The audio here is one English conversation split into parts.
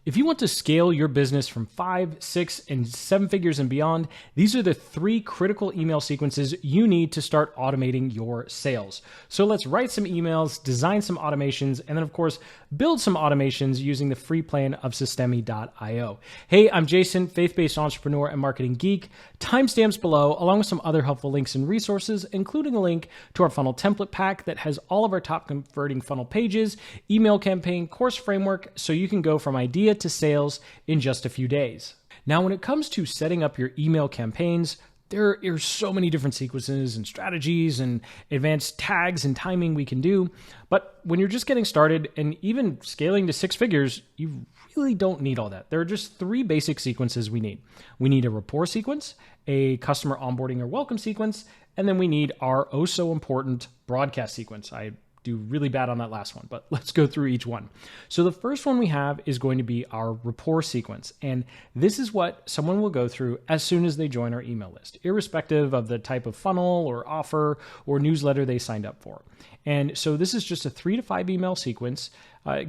If you want to scale your business from 5, 6, and 7 figures and beyond, these are the 3 critical email sequences you need to start automating your sales. So let's write some emails, design some automations, and then of course, build some automations using the free plan of Systemi.io. Hey, I'm Jason, faith-based entrepreneur and marketing geek. Timestamps below, along with some other helpful links and resources, including a link to our funnel template pack that has all of our top converting funnel pages, email campaign, course framework, so you can go from idea to sales in just a few days. Now, when it comes to setting up your email campaigns, there are so many different sequences and strategies and advanced tags and timing we can do. But when you're just getting started and even scaling to 6 figures, you really don't need all that. There are just 3 basic sequences we need. We need a rapport sequence, a customer onboarding or welcome sequence, and then we need our oh so important broadcast sequence. I do really bad on that last one, but let's go through each one. So the first one we have is going to be our rapport sequence. And this is what someone will go through as soon as they join our email list, irrespective of the type of funnel or offer or newsletter they signed up for. And so this is just a 3 to 5 email sequence,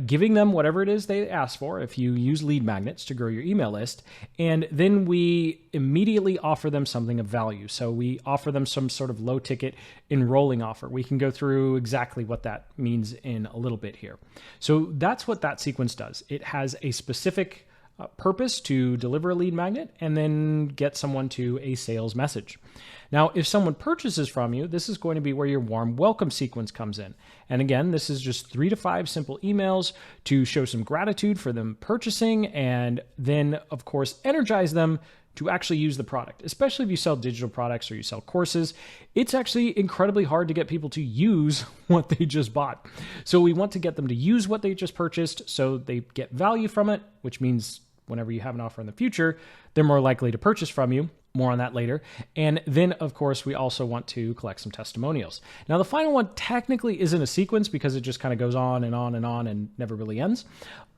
giving them whatever it is they ask for if you use lead magnets to grow your email list. And then we immediately offer them something of value. So we offer them some sort of low ticket enrolling offer. We can go through exactly what that means in a little bit here. So that's what that sequence does. It has a specific purpose to deliver a lead magnet and then get someone to a sales message. Now, if someone purchases from you, this is going to be where your warm welcome sequence comes in. And again, this is just 3 to 5 simple emails to show some gratitude for them purchasing and then, of course, energize them to actually use the product. Especially if you sell digital products or you sell courses, it's actually incredibly hard to get people to use what they just bought. So we want to get them to use what they just purchased so they get value from it, which means whenever you have an offer in the future, they're more likely to purchase from you. More on that later. And then, of course, we also want to collect some testimonials. Now, the final one technically isn't a sequence because it just kind of goes on and on and on and never really ends.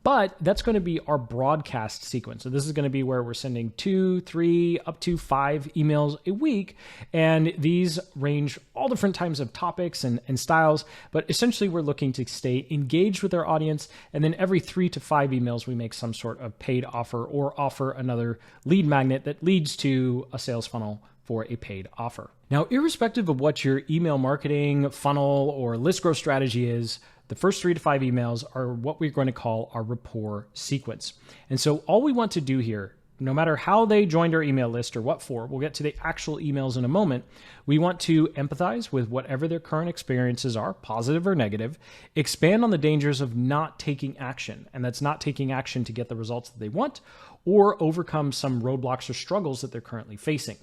But that's going to be our broadcast sequence. So this is going to be where we're sending 2, 3, up to 5 emails a week. And these range all different types of topics and styles. But essentially, we're looking to stay engaged with our audience. And then every 3 to 5 emails, we make some sort of paid offer or offer another lead magnet that leads to a sales funnel for a paid offer. Now, irrespective of what your email marketing funnel or list growth strategy is, the first 3 to 5 emails are what we're going to call our rapport sequence. And so all we want to do here, no matter how they joined our email list or what for, we'll get to the actual emails in a moment. We want to empathize with whatever their current experiences are, positive or negative, expand on the dangers of not taking action. And that's not taking action to get the results that they want or overcome some roadblocks or struggles that they're currently facing.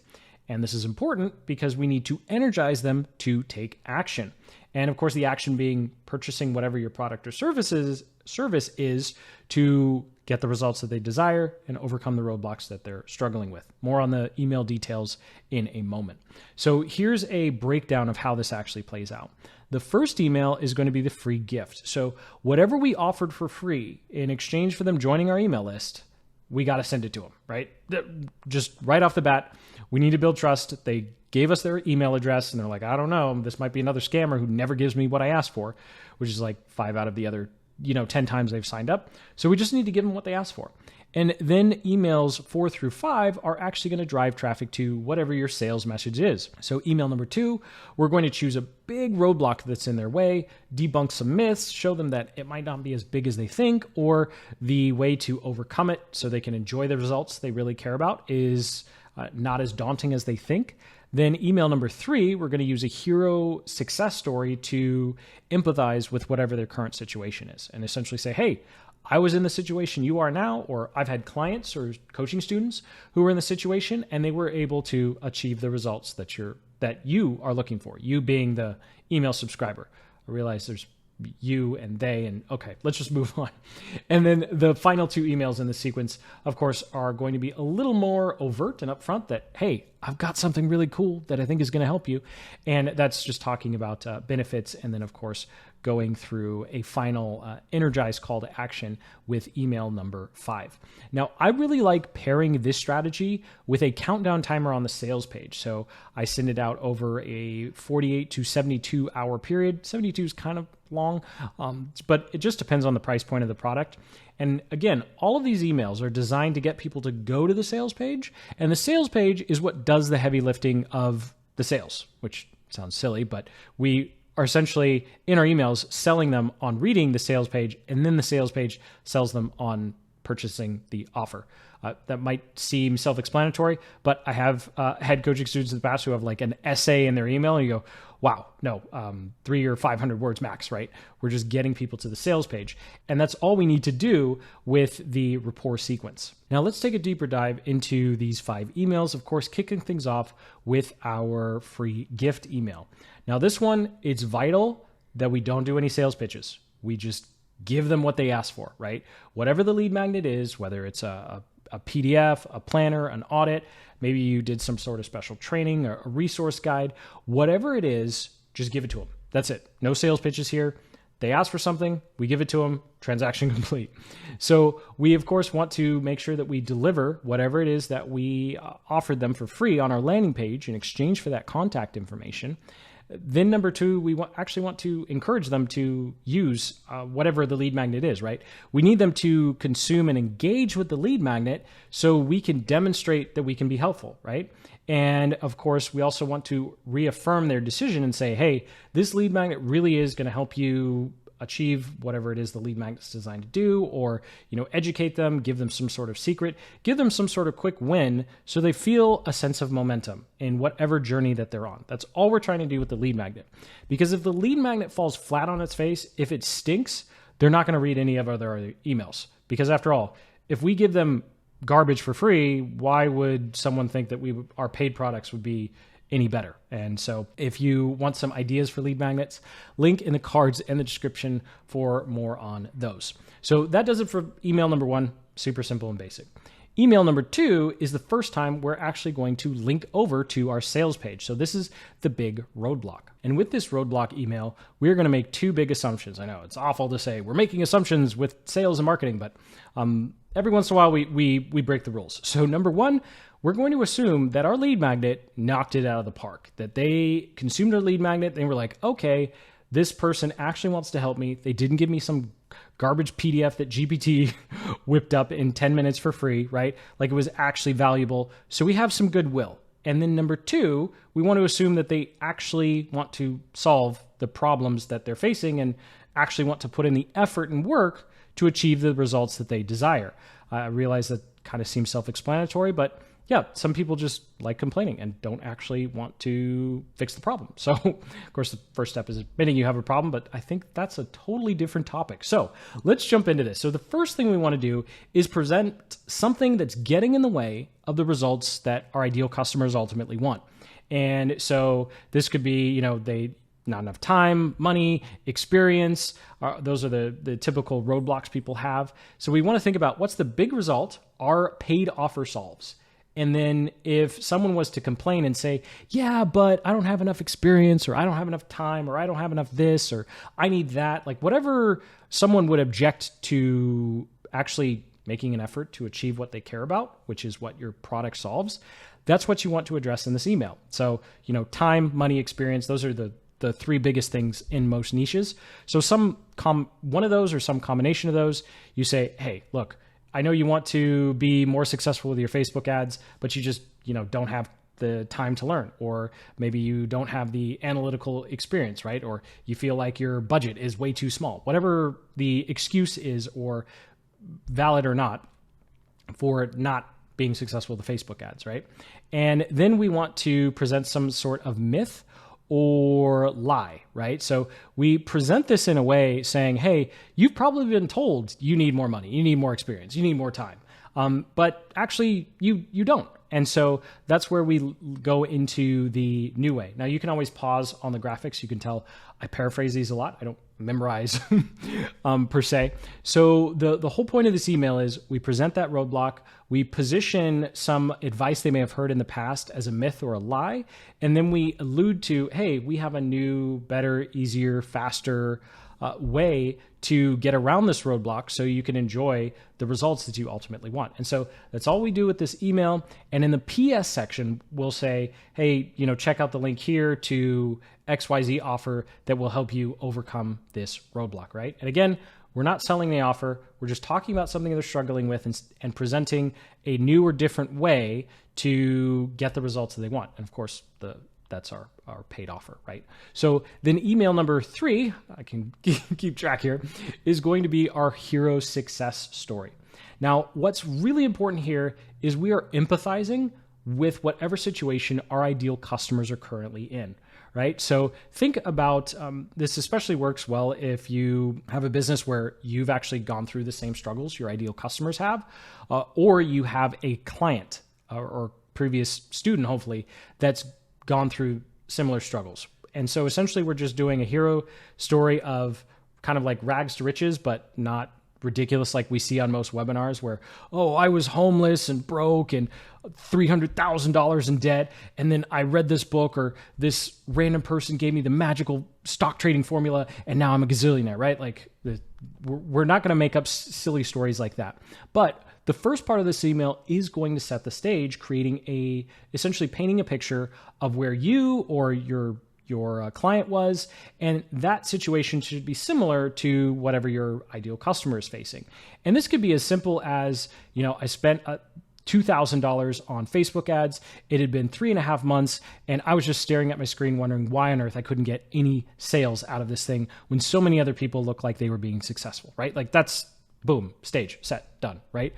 And this is important because we need to energize them to take action. And of course, the action being purchasing whatever your product or service is to get the results that they desire and overcome the roadblocks that they're struggling with. More on the email details in a moment. So here's a breakdown of how this actually plays out. The first email is going to be the free gift. So whatever we offered for free in exchange for them joining our email list, we got to send it to them, right? Just right off the bat, we need to build trust. They gave us their email address and they're like, I don't know, this might be another scammer who never gives me what I asked for, which is like 5 out of the other, 10 times they've signed up. So we just need to give them what they asked for. And then emails 4 through 5 are actually going to drive traffic to whatever your sales message is. So email number 2, we're going to choose a big roadblock that's in their way, debunk some myths, show them that it might not be as big as they think, or the way to overcome it so they can enjoy the results they really care about is not as daunting as they think. Then email number 3, we're going to use a hero success story to empathize with whatever their current situation is and essentially say, hey, I was in the situation you are now, or I've had clients or coaching students who were in the situation and they were able to achieve the results that you are looking for, you being the email subscriber. I realize there's you and they, and okay, let's just move on. And then the final 2 emails in the sequence, of course, are going to be a little more overt and upfront that, hey, I've got something really cool that I think is going to help you. And that's just talking about benefits. And then, of course, going through a final energized call to action with email number 5. Now, I really like pairing this strategy with a countdown timer on the sales page. So I send it out over a 48 to 72 hour period. 72 is kind of long, but it just depends on the price point of the product. And again, all of these emails are designed to get people to go to the sales page, and the sales page is what does the heavy lifting of the sales, which sounds silly, but we are essentially in our emails selling them on reading the sales page, and then the sales page sells them on purchasing the offer. That might seem self-explanatory, but I have head coaching students in the past who have like an essay in their email, and you go, wow, no, 300 or 500 words max, right? We're just getting people to the sales page. And that's all we need to do with the rapport sequence. Now let's take a deeper dive into these 5 emails, of course, kicking things off with our free gift email. Now this one, it's vital that we don't do any sales pitches. We just give them what they ask for, right? Whatever the lead magnet is, whether it's a PDF, a planner, an audit, maybe you did some sort of special training or a resource guide, whatever it is, just give it to them. That's it. No sales pitches here. They ask for something, we give it to them, transaction complete. So we, of course, want to make sure that we deliver whatever it is that we offered them for free on our landing page in exchange for that contact information. Then number 2, we actually want to encourage them to use whatever the lead magnet is, right? We need them to consume and engage with the lead magnet so we can demonstrate that we can be helpful, right? And of course, we also want to reaffirm their decision and say, hey, this lead magnet really is going to help you achieve whatever it is the lead magnet's designed to do, or, educate them, give them some sort of secret, give them some sort of quick win so they feel a sense of momentum in whatever journey that they're on. That's all we're trying to do with the lead magnet. Because if the lead magnet falls flat on its face, if it stinks, they're not going to read any of our other emails. Because after all, if we give them garbage for free, why would someone think that our paid products would be any better? And so if you want some ideas for lead magnets, link in the cards and the description for more on those. So that does it for email number 1, super simple and basic. Email number 2 is the first time we're actually going to link over to our sales page. So this is the big roadblock. And with this roadblock email, we're going to make 2 big assumptions. I know it's awful to say we're making assumptions with sales and marketing, but every once in a while we break the rules. So number 1, we're going to assume that our lead magnet knocked it out of the park, that they consumed our lead magnet. They were like, okay, this person actually wants to help me. They didn't give me some garbage PDF that GPT whipped up in 10 minutes for free, right? Like it was actually valuable. So we have some goodwill. And then number 2, we want to assume that they actually want to solve the problems that they're facing and actually want to put in the effort and work to achieve the results that they desire. I realize that kind of seems self-explanatory, but yeah, some people just like complaining and don't actually want to fix the problem. So, of course, the first step is admitting you have a problem, but I think that's a totally different topic. So let's jump into this. So the first thing we want to do is present something that's getting in the way of the results that our ideal customers ultimately want. And so this could be, they not enough time, money, experience. Those are the typical roadblocks people have. So we want to think about what's the big result our paid offer solves. And then if someone was to complain and say, yeah, but I don't have enough experience, or I don't have enough time, or I don't have enough this, or I need that, like whatever someone would object to actually making an effort to achieve what they care about, which is what your product solves, that's what you want to address in this email. So, time, money, experience, those are the 3 biggest things in most niches. So one of those or some combination of those, you say, hey, look, I know you want to be more successful with your Facebook ads, but you just, don't have the time to learn, or maybe you don't have the analytical experience, right? Or you feel like your budget is way too small. Whatever the excuse is, or valid or not, for not being successful with the Facebook ads, right? And then we want to present some sort of myth or lie, right? So we present this in a way saying, hey, you've probably been told you need more money, you need more experience, you need more time. But actually you don't. And so that's where we go into the new way. Now you can always pause on the graphics. You can tell I paraphrase these a lot. I don't memorize per se. So the whole point of this email is we present that roadblock. We position some advice they may have heard in the past as a myth or a lie. And then we allude to, hey, we have a new, better, easier, faster way to get around this roadblock so you can enjoy the results that you ultimately want. And so that's all we do with this email. And in the PS section, we'll say, hey, check out the link here to XYZ offer that will help you overcome this roadblock, right? And again, We're not selling the offer. We're just talking about something they're struggling with and presenting a new or different way to get the results that they want. And of course, that's our paid offer, right? So then email number 3, I can keep track here, is going to be our hero success story. Now, what's really important here is we are empathizing with whatever situation our ideal customers are currently in, right? So think about this especially works well if you have a business where you've actually gone through the same struggles your ideal customers have, or you have a client or previous student, hopefully, that's gone through similar struggles. And so essentially we're just doing a hero story of kind of like rags to riches, but not ridiculous like we see on most webinars where, oh, I was homeless and broke and $300,000 in debt, and then I read this book or this random person gave me the magical stock trading formula and now I'm a gazillionaire, right? Like we're not going to make up silly stories like that. But the first part of this email is going to set the stage, essentially painting a picture of where you or your client was, and that situation should be similar to whatever your ideal customer is facing. And this could be as simple as, I spent $2,000 on Facebook ads. It had been 3.5 months, and I was just staring at my screen wondering why on earth I couldn't get any sales out of this thing when so many other people looked like they were being successful, right? Like that's boom, stage, set, done, right?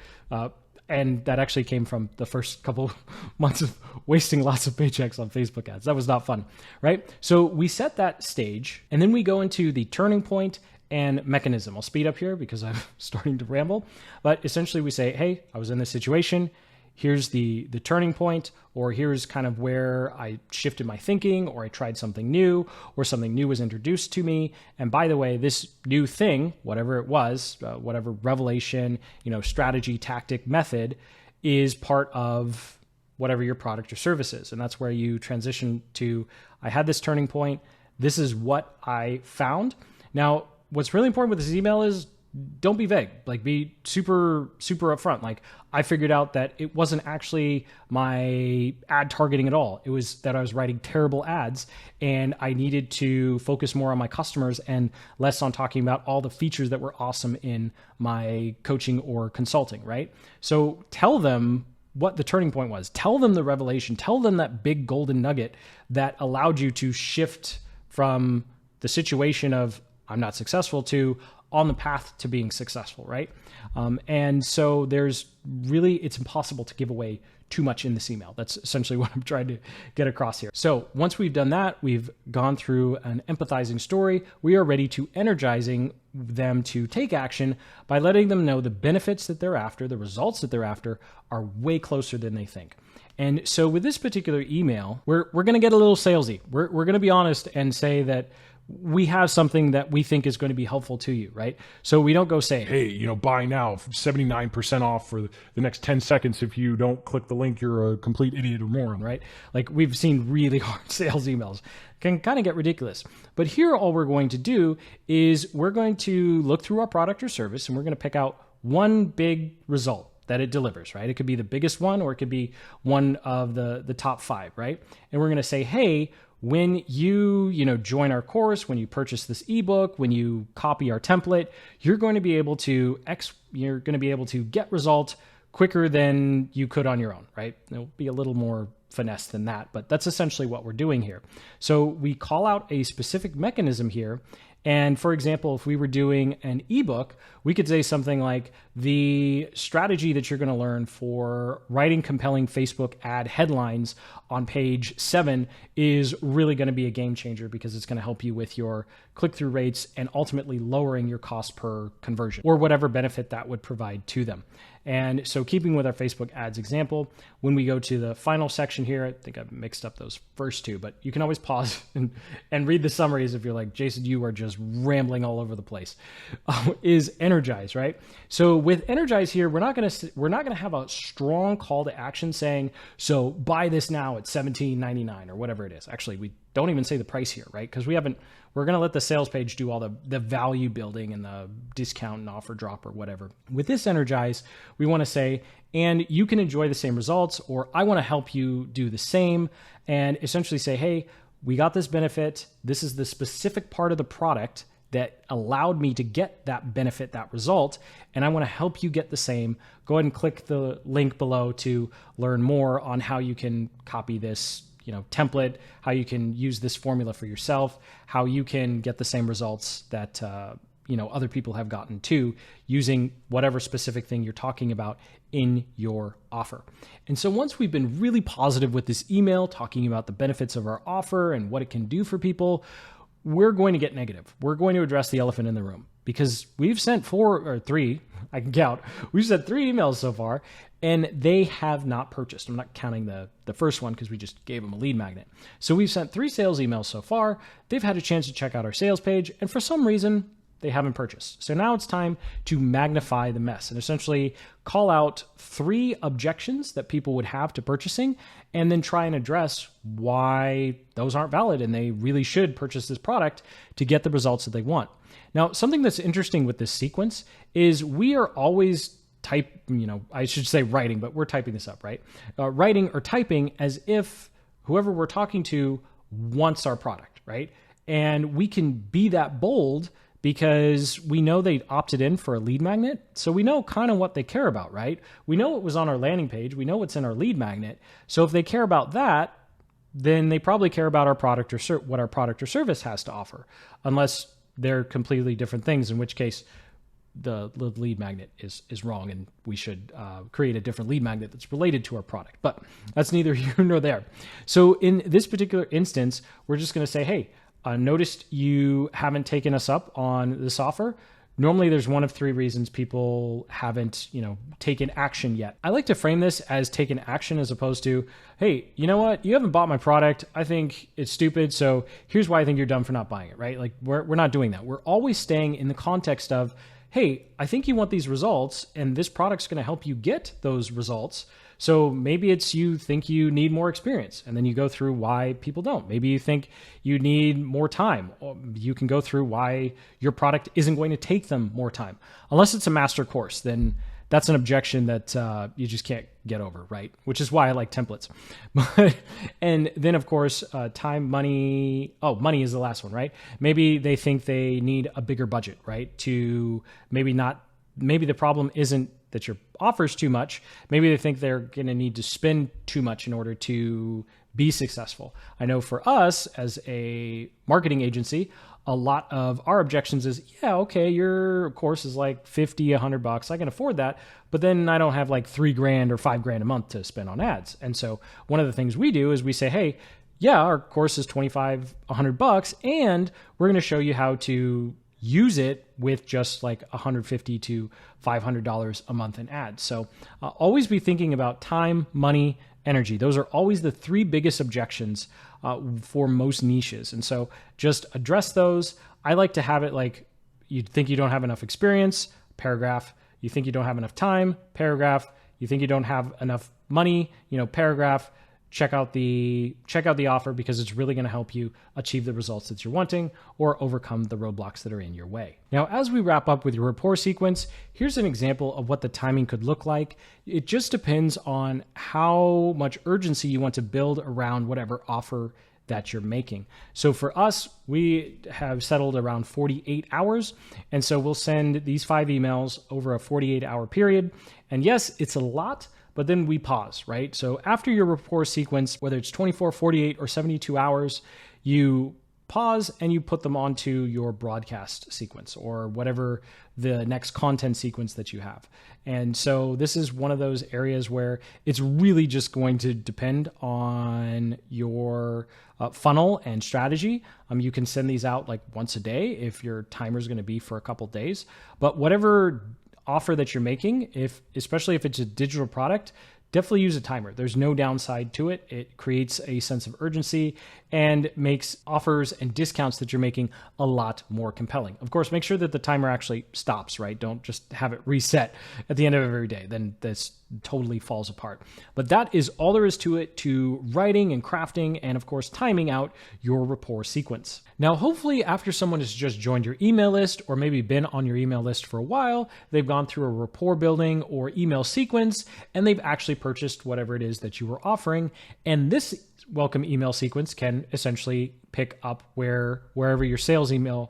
And that actually came from the first couple months of wasting lots of paychecks on Facebook ads. That was not fun, right? So we set that stage, and then we go into the turning point and mechanism. I'll speed up here because I'm starting to ramble, but essentially we say, hey, I was in this situation. Here's the turning point, or here's kind of where I shifted my thinking, or I tried something new, or something new was introduced to me. And by the way, this new thing, whatever it was, whatever revelation, strategy, tactic, method, is part of whatever your product or service is. And that's where you transition to, I had this turning point. This is what I found. Now, what's really important with this email is don't be vague, like be super, super upfront. Like I figured out that it wasn't actually my ad targeting at all. It was that I was writing terrible ads and I needed to focus more on my customers and less on talking about all the features that were awesome in my coaching or consulting, right? So tell them what the turning point was. Tell them the revelation. Tell them that big golden nugget that allowed you to shift from the situation of I'm not successful to on the path to being successful, right? And so it's impossible to give away too much in this email. That's essentially what I'm trying to get across here. So once we've done that, we've gone through an empathizing story, we are ready to energizing them to take action by letting them know the benefits that they're after, the results that they're after are way closer than they think. And so with this particular email, we're going to get a little salesy. We're going to be honest and say that we have something that we think is going to be helpful to you, right? So we don't go say, hey, buy now, 79% off for the next 10 seconds. If you don't click the link, you're a complete idiot or moron, right? Like we've seen really hard sales emails. Can kind of get ridiculous. But here, all we're going to do is we're going to look through our product or service and we're going to pick out one big result that it delivers, right? It could be the biggest one or it could be one of the top 5, right? And we're going to say, hey, when you join our course, when you purchase this ebook, when you copy our template, you're going to be able to get result quicker than you could on your own, right? It'll be a little more finesse than that, but that's essentially what we're doing here. So we call out a specific mechanism here. And for example, if we were doing an ebook, we could say something like the strategy that you're going to learn for writing compelling Facebook ad headlines on page 7 is really going to be a game changer because it's going to help you with your click-through rates and ultimately lowering your cost per conversion or whatever benefit that would provide to them. And so keeping with our Facebook ads example, when we go to the final section here, I think I've mixed up those first two, but you can always pause and read the summaries if you're like, Jason, you are just rambling all over the place, is energize, right? So with energize here, we're not going to have a strong call to action saying, so buy this now at $17.99 or whatever it is. Actually, we don't even say the price here, right? Because we're going to let the sales page do all the value building and the discount and offer drop or whatever. With this energize, we want to say, and you can enjoy the same results, or I want to help you do the same, and essentially say, hey, we got this benefit. This is the specific part of the product that allowed me to get that benefit, that result, and I want to help you get the same. Go ahead and click the link below to learn more on how you can copy this template, how you can use this formula for yourself, how you can get the same results that other people have gotten too, using whatever specific thing you're talking about in your offer. And so once we've been really positive with this email, talking about the benefits of our offer and what it can do for people, we're going to get negative. We're going to address the elephant in the room, because we've sent 4 or 3, I can count, we've sent 3 emails so far, and they have not purchased. I'm not counting the first one because we just gave them a lead magnet. So we've sent 3 sales emails so far. They've had a chance to check out our sales page, and for some reason, they haven't purchased. So now it's time to magnify the mess and essentially call out 3 objections that people would have to purchasing, and then try and address why those aren't valid and they really should purchase this product to get the results that they want. Now, something that's interesting with this sequence is we are always I should say writing, but we're typing this up, right? Writing or typing as if whoever we're talking to wants our product, right? And we can be that bold because we know they opted in for a lead magnet. So we know kind of what they care about, right? We know what was on our landing page. We know what's in our lead magnet. So if they care about that, then they probably care about our product or what our product or service has to offer, unless they're completely different things, in which case the lead magnet is wrong and we should create a different lead magnet that's related to our product. But that's neither here nor there. So in this particular instance, we're just going to say, hey, noticed you haven't taken us up on this offer. Normally there's one of 3 reasons people haven't, taken action yet. I like to frame this as taken action as opposed to, hey, you know what? You haven't bought my product. I think it's stupid. So here's why I think you're dumb for not buying it, right? Like we're not doing that. We're always staying in the context of, hey, I think you want these results and this product's going to help you get those results. So maybe it's you think you need more experience, and then you go through why people don't. Maybe you think you need more time. You can go through why your product isn't going to take them more time. Unless it's a master course, then that's an objection that you just can't get over, right? Which is why I like templates. And then, of course, time, money. Oh, money is the last one, right? Maybe they think they need a bigger budget, right? Maybe the problem isn't that your offer's too much. Maybe they think they're going to need to spend too much in order to be successful. I know for us as a marketing agency, a lot of our objections is, yeah, okay, your course is like $50, $100. I can afford that. But then I don't have like $3,000 or $5,000 a month to spend on ads. And so one of the things we do is we say, hey, yeah, our course is $25, $100, and we're going to show you how to use it with just like $150 to $500 a month in ads. So always be thinking about time, money, energy. Those are always the 3 biggest objections for most niches. And so just address those. I like to have it like, you think you don't have enough experience, paragraph. You think you don't have enough time, paragraph. You think you don't have enough money, paragraph. Check out the offer because it's really going to help you achieve the results that you're wanting or overcome the roadblocks that are in your way. Now, as we wrap up with your rapport sequence, here's an example of what the timing could look like. It just depends on how much urgency you want to build around whatever offer that you're making. So for us, we have settled around 48 hours. And so we'll send these 5 emails over a 48-hour period. And yes, it's a lot, but then we pause, right? So after your rapport sequence, whether it's 24, 48, or 72 hours, you pause and you put them onto your broadcast sequence or whatever the next content sequence that you have. And so this is one of those areas where it's really just going to depend on your funnel and strategy. You can send these out like once a day if your timer is going to be for a couple days, but whatever offer that you're making, especially if it's a digital product, definitely use a timer. There's no downside to it. It creates a sense of urgency and makes offers and discounts that you're making a lot more compelling. Of course, make sure that the timer actually stops, right? Don't just have it reset at the end of every day. Then this totally falls apart. But that is all there is to it, to writing and crafting and, of course, timing out your rapport sequence. Now, hopefully after someone has just joined your email list or maybe been on your email list for a while, they've gone through a rapport building or email sequence, and they've actually purchased whatever it is that you were offering. And this welcome email sequence can essentially pick up wherever your sales emails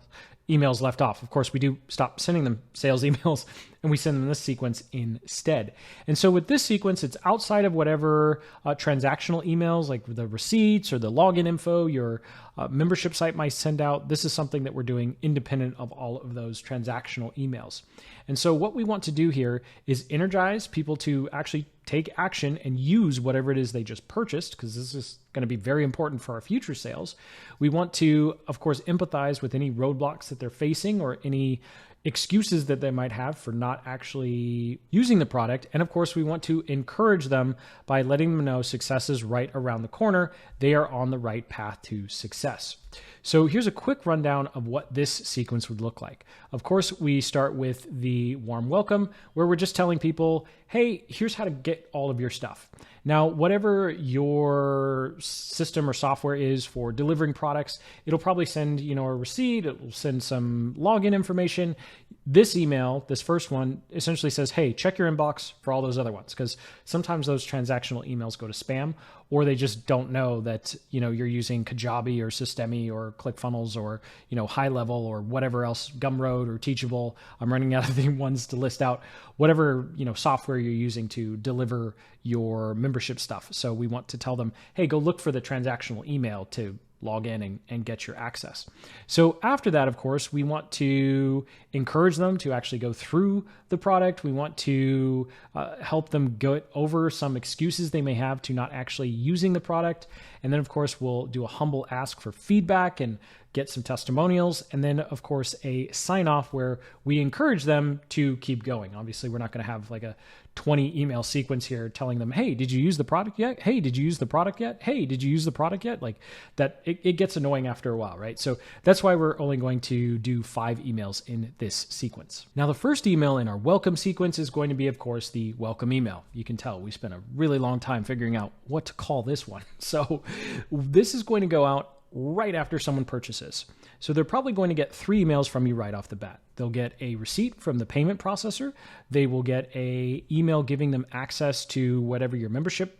emails left off. Of course, we do stop sending them sales emails and we send them this sequence instead. And so with this sequence, it's outside of whatever transactional emails like the receipts or the login info your membership site might send out. This is something that we're doing independent of all of those transactional emails. And so what we want to do here is energize people to actually take action and use whatever it is they just purchased, because this is going to be very important for our future sales. We want to, of course, empathize with any roadblocks that they're facing or any excuses that they might have for not actually using the product. And of course, we want to encourage them by letting them know success is right around the corner. They are on the right path to success. So here's a quick rundown of what this sequence would look like. Of course, we start with the warm welcome, where we're just telling people, hey, here's how to get all of your stuff. Now, whatever your system or software is for delivering products, it'll probably send, a receipt, it'll send some login information. This email, this first one, essentially says, hey, check your inbox for all those other ones, because sometimes those transactional emails go to spam, or they just don't know that, you're using Kajabi or Systemi or ClickFunnels or, High Level or whatever else, Gumroad or Teachable. I'm running out of the ones to list out, whatever, software you're using to deliver your membership stuff. So we want to tell them, hey, go look for the transactional email to log in and get your access. So after that, of course, we want to encourage them to actually go through the product. We want to help them get over some excuses they may have to not actually using the product. And then, of course, we'll do a humble ask for feedback and get some testimonials. And then, of course, a sign off where we encourage them to keep going. Obviously, we're not going to have like a 20 email sequence here telling them, hey, did you use the product yet? Hey, did you use the product yet? Hey, did you use the product yet? Like that, it gets annoying after a while, right? So that's why we're only going to do 5 emails in this sequence. Now, the first email in our welcome sequence is going to be, of course, the welcome email. You can tell we spent a really long time figuring out what to call this one. So this is going to go out right after someone purchases. So they're probably going to get 3 emails from you right off the bat. They'll get a receipt from the payment processor. They will get a email giving them access to whatever your membership,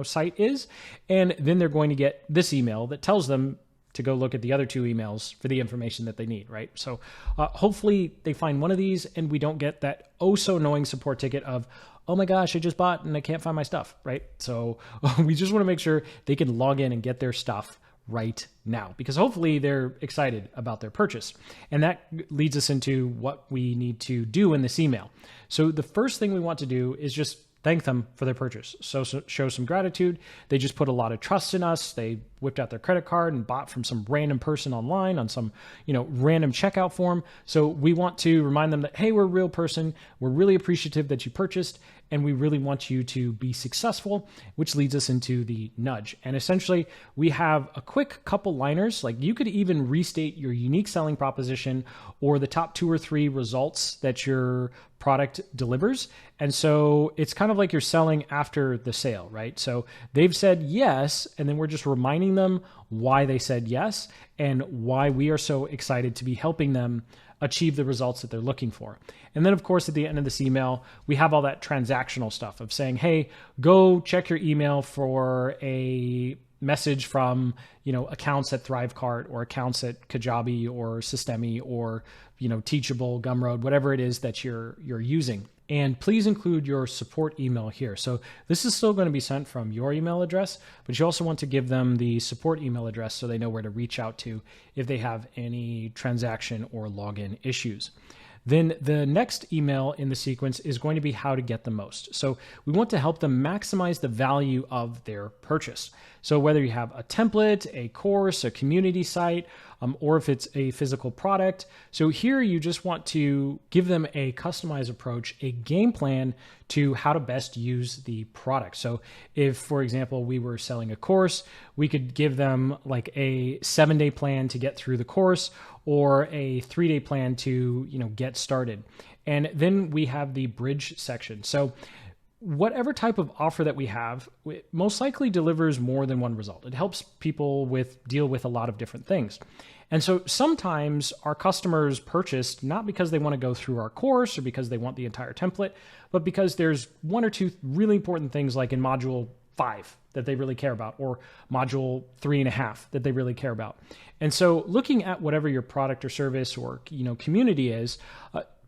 site is. And then they're going to get this email that tells them to go look at the other 2 emails for the information that they need, right? So hopefully they find one of these and we don't get that oh so annoying support ticket of, oh my gosh, I just bought and I can't find my stuff, right? So we just want to make sure they can log in and get their stuff right now, because hopefully they're excited about their purchase. And that leads us into what we need to do in this email. So the first thing we want to do is just thank them for their purchase. So show some gratitude. They just put a lot of trust in us. They whipped out their credit card and bought from some random person online on some, random checkout form. So we want to remind them that, hey, we're a real person. We're really appreciative that you purchased, and we really want you to be successful, which leads us into the nudge. And essentially, we have a quick couple liners. Like you could even restate your unique selling proposition or the top 2 or 3 results that your product delivers. And so it's kind of like you're selling after the sale, right? So they've said yes, and then we're just reminding them why they said yes and why we are so excited to be helping them achieve the results that they're looking for. And then, of course, at the end of this email, we have all that transactional stuff of saying, hey, go check your email for a message from, accounts at Thrivecart or accounts at Kajabi or Systemi or, Teachable, Gumroad, whatever it is that you're using. And please include your support email here. So this is still going to be sent from your email address, but you also want to give them the support email address so they know where to reach out to if they have any transaction or login issues. Then the next email in the sequence is going to be how to get the most. So we want to help them maximize the value of their purchase. So whether you have a template, a course, a community site, or if it's a physical product. So here you just want to give them a customized approach, a game plan to how to best use the product. So if, for example, we were selling a course, we could give them like a 7-day plan to get through the course or a 3-day plan to, get started. And then we have the bridge section. So whatever type of offer that we have, it most likely delivers more than one result. It helps people deal with a lot of different things. And so sometimes our customers purchased not because they want to go through our course or because they want the entire template, but because there's 1 or 2 really important things like in module 5 that they really care about, or module 3.5 that they really care about. And so looking at whatever your product or service or community is,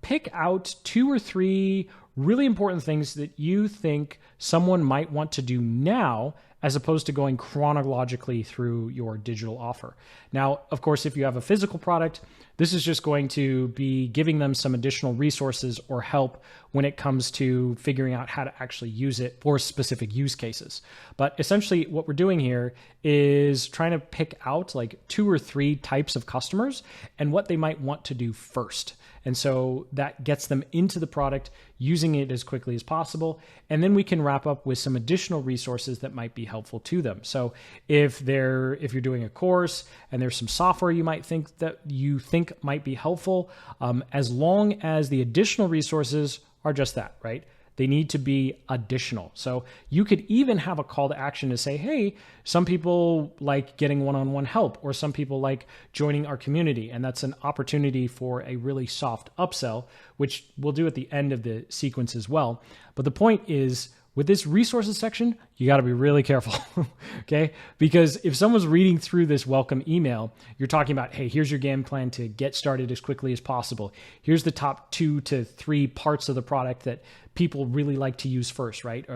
pick out 2 or 3 really important things that you think someone might want to do now, as opposed to going chronologically through your digital offer. Now, of course, if you have a physical product, this is just going to be giving them some additional resources or help when it comes to figuring out how to actually use it for specific use cases. But essentially what we're doing here is trying to pick out like 2 or 3 types of customers and what they might want to do first. And so that gets them into the product, using it as quickly as possible. And then we can wrap up with some additional resources that might be helpful to them. So if you're doing a course and there's some software you think might be helpful, as long as the additional resources are just that, right? They need to be additional. So you could even have a call to action to say, hey, some people like getting one-on-one help, or some people like joining our community. And that's an opportunity for a really soft upsell, which we'll do at the end of the sequence as well. But the point is, with this resources section, you got to be really careful, okay? Because if someone's reading through this welcome email, you're talking about, hey, here's your game plan to get started as quickly as possible. Here's the top 2 to 3 parts of the product that people really like to use first, right?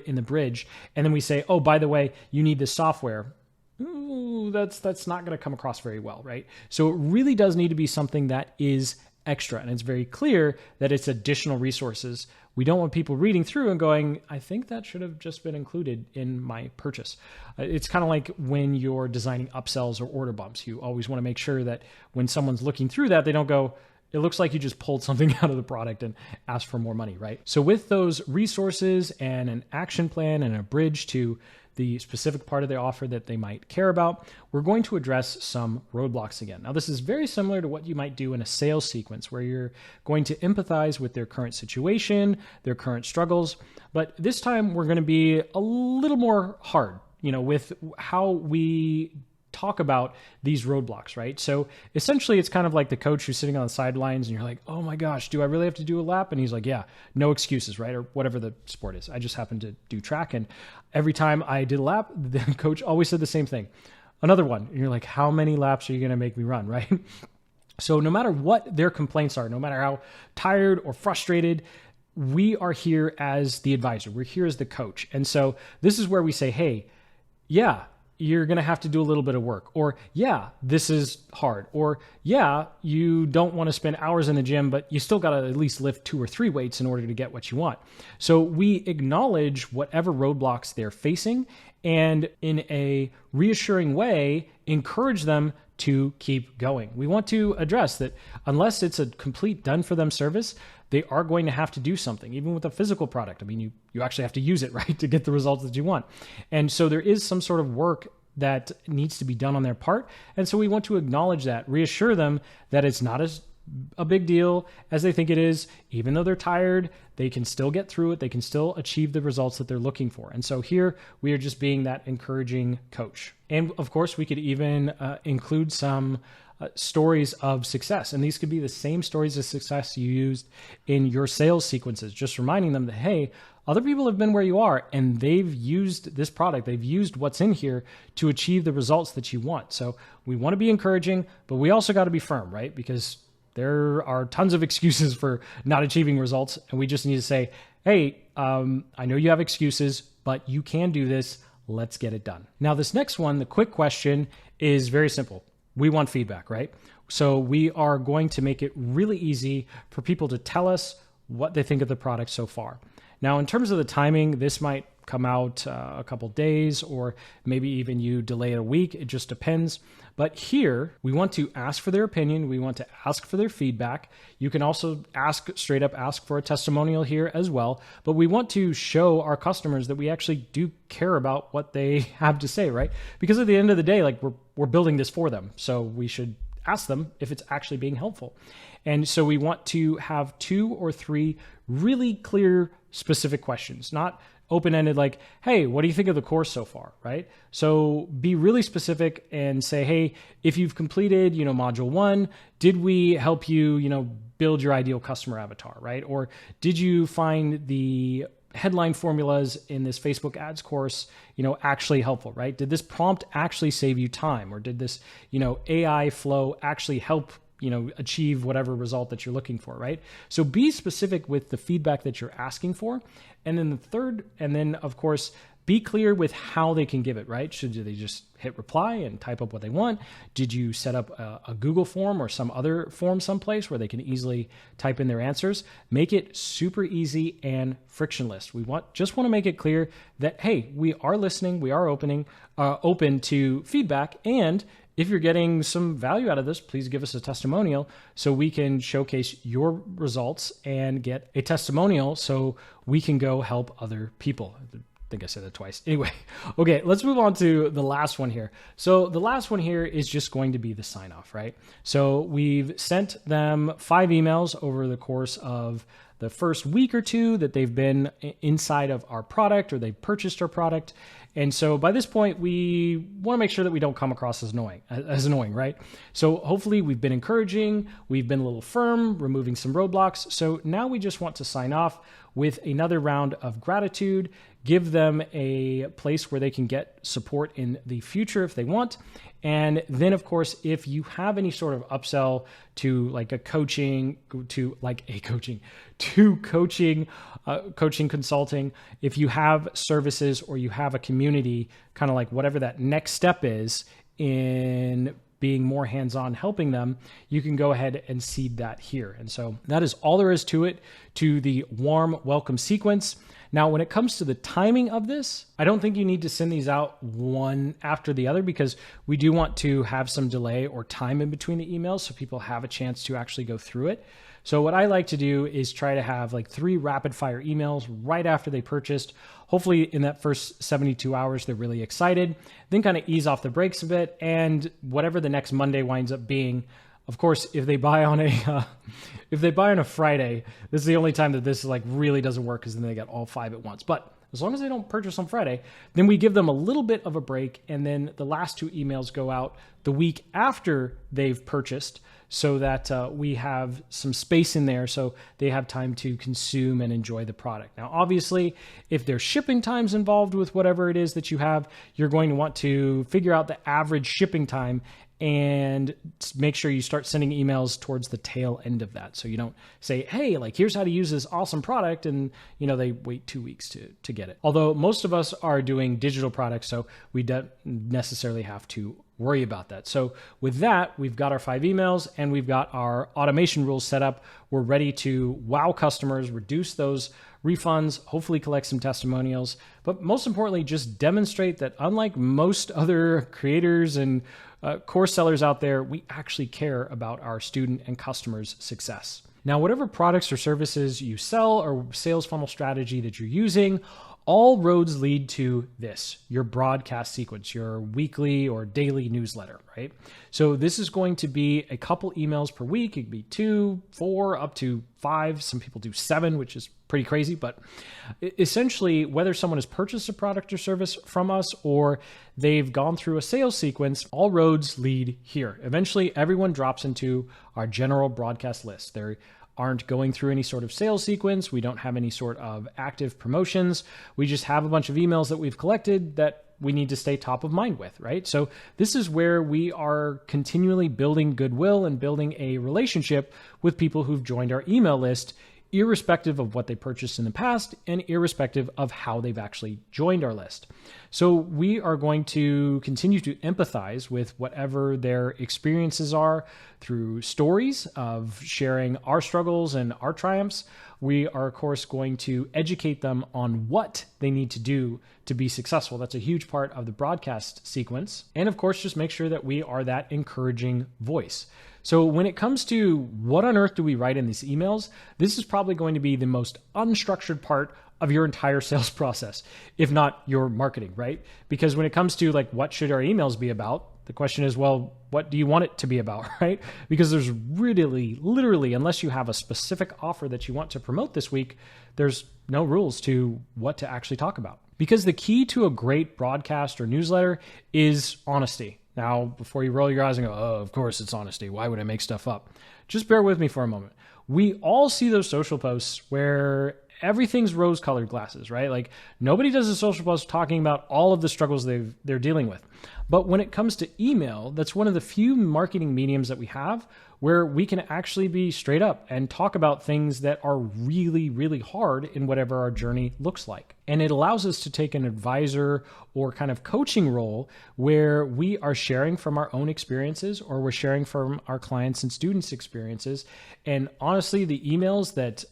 In the bridge. And then we say, oh, by the way, you need this software. Ooh, that's not going to come across very well, right? So it really does need to be something that is extra. And it's very clear that it's additional resources. We don't want people reading through and going, I think that should have just been included in my purchase. It's kind of like when you're designing upsells or order bumps. You always want to make sure that when someone's looking through that, they don't go, it looks like you just pulled something out of the product and asked for more money, right? So with those resources and an action plan and a bridge to the specific part of the offer that they might care about, we're going to address some roadblocks again. Now, this is very similar to what you might do in a sales sequence, where you're going to empathize with their current situation, their current struggles. But this time we're going to be a little more hard, with how we talk about these roadblocks, right? So essentially it's kind of like the coach who's sitting on the sidelines and you're like, oh my gosh, do I really have to do a lap? And he's like, yeah, no excuses, right? Or whatever the sport is. I just happen to do track. And every time I did a lap, the coach always said the same thing. Another one. And you're like, how many laps are you going to make me run, right? So no matter what their complaints are, no matter how tired or frustrated, we are here as the advisor. We're here as the coach. And so this is where we say, hey, yeah, you're going to have to do a little bit of work, or yeah, this is hard, or yeah, you don't want to spend hours in the gym, but you still got to at least lift 2 or 3 weights in order to get what you want. So we acknowledge whatever roadblocks they're facing, and in a reassuring way, encourage them to keep going. We want to address that unless it's a complete done for them service, they are going to have to do something, even with a physical product. I mean, you actually have to use it, right, to get the results that you want. And so there is some sort of work that needs to be done on their part. And so we want to acknowledge that, reassure them that it's not as a big deal as they think it is. Even though they're tired, they can still get through it. They can still achieve the results that they're looking for. And so here we are just being that encouraging coach. And of course, we could even include some stories of success. And these could be the same stories of success you used in your sales sequences, just reminding them that, hey, other people have been where you are and they've used this product. They've used what's in here to achieve the results that you want. So we want to be encouraging, but we also got to be firm, right? Because there are tons of excuses for not achieving results. And we just need to say, hey, I know you have excuses, but you can do this. Let's get it done. Now, this next one, the quick question, is very simple. We want feedback, right? So we are going to make it really easy for people to tell us what they think of the product so far. Now, in terms of the timing, this might come out a couple days, or maybe even you delay it a week. It just depends. But here, we want to ask for their opinion. We want to ask for their feedback. You can also straight up ask for a testimonial here as well. But we want to show our customers that we actually do care about what they have to say, right? Because at the end of the day, like we're building this for them. So we should ask them if it's actually being helpful. And so we want to have 2 or 3 really clear, specific questions, not open-ended like, hey, what do you think of the course so far, right? So be really specific and say, hey, if you've completed, module 1, did we help you, build your ideal customer avatar, right? Or did you find the headline formulas in this Facebook ads course, actually helpful, right? Did this prompt actually save you time? Or did this, AI flow actually help achieve whatever result that you're looking for, right? So be specific with the feedback that you're asking for. And then of course, be clear with how they can give it, right? Should they just hit reply and type up what they want? Did you set up a Google form or some other form someplace where they can easily type in their answers? Make it super easy and frictionless. Just want to make it clear that, hey, we are listening, we are open to feedback, and if you're getting some value out of this, please give us a testimonial so we can showcase your results and get a testimonial so we can go help other people. I think I said that twice. Anyway, okay, let's move on to the last one here. So the last one here is just going to be the sign off, right? So we've sent them 5 emails over the course of the first week or two that they've been inside of our product or they've purchased our product. And so by this point, we want to make sure that we don't come across as annoying, right? So hopefully we've been encouraging, we've been a little firm, removing some roadblocks. So now we just want to sign off with another round of gratitude, give them a place where they can get support in the future if they want. And then, of course, if you have any sort of upsell to coaching consulting, if you have services or you have a community, kind of like whatever that next step is in being more hands-on helping them, you can go ahead and seed that here. And so that is all there is to it, to the warm welcome sequence. Now, when it comes to the timing of this, I don't think you need to send these out one after the other because we do want to have some delay or time in between the emails so people have a chance to actually go through it. So what I like to do is try to have 3 rapid fire emails right after they purchased. Hopefully in that first 72 hours, they're really excited, then kind of ease off the brakes a bit. And whatever the next Monday winds up being, of course, if they buy on a Friday, this is the only time that this really doesn't work because then they get all 5 at once. But as long as they don't purchase on Friday, then we give them a little bit of a break. And then the last 2 emails go out the week after they've purchased so that we have some space in there so they have time to consume and enjoy the product. Now, obviously, if there's shipping times involved with whatever it is that you have, you're going to want to figure out the average shipping time and make sure you start sending emails towards the tail end of that. So you don't say, hey, here's how to use this awesome product. And, they wait 2 weeks to get it. Although most of us are doing digital products, so we don't necessarily have to worry about that. So with that, we've got our 5 emails and we've got our automation rules set up. We're ready to wow customers, reduce those refunds, hopefully collect some testimonials, but most importantly, just demonstrate that unlike most other creators and course sellers out there, we actually care about our student and customers' success. Now, whatever products or services you sell or sales funnel strategy that you're using, all roads lead to this, your broadcast sequence, your weekly or daily newsletter, right? So this is going to be a couple emails per week. It could be 2, 4, up to 5. Some people do 7, which is pretty crazy. But essentially, whether someone has purchased a product or service from us or they've gone through a sales sequence, all roads lead here. Eventually, everyone drops into our general broadcast list. They aren't going through any sort of sales sequence. We don't have any sort of active promotions. We just have a bunch of emails that we've collected that we need to stay top of mind with, right? So this is where we are continually building goodwill and building a relationship with people who've joined our email list, irrespective of what they purchased in the past and irrespective of how they've actually joined our list. So we are going to continue to empathize with whatever their experiences are through stories of sharing our struggles and our triumphs. We are, of course, going to educate them on what they need to do to be successful. That's a huge part of the broadcast sequence. And of course, just make sure that we are that encouraging voice. So when it comes to what on earth do we write in these emails, this is probably going to be the most unstructured part of your entire sales process, if not your marketing, right? Because when it comes to what should our emails be about, the question is, well, what do you want it to be about, right? Because there's really, literally, unless you have a specific offer that you want to promote this week, there's no rules to what to actually talk about. Because the key to a great broadcast or newsletter is honesty. Now, before you roll your eyes and go, oh, of course it's honesty. Why would I make stuff up? Just bear with me for a moment. We all see those social posts where everything's rose-colored glasses, right? Like nobody does a social post talking about all of the struggles they're dealing with. But when it comes to email, that's one of the few marketing mediums that we have where we can actually be straight up and talk about things that are really, really hard in whatever our journey looks like. And it allows us to take an advisor or kind of coaching role where we are sharing from our own experiences or we're sharing from our clients and students' experiences. And honestly, the emails that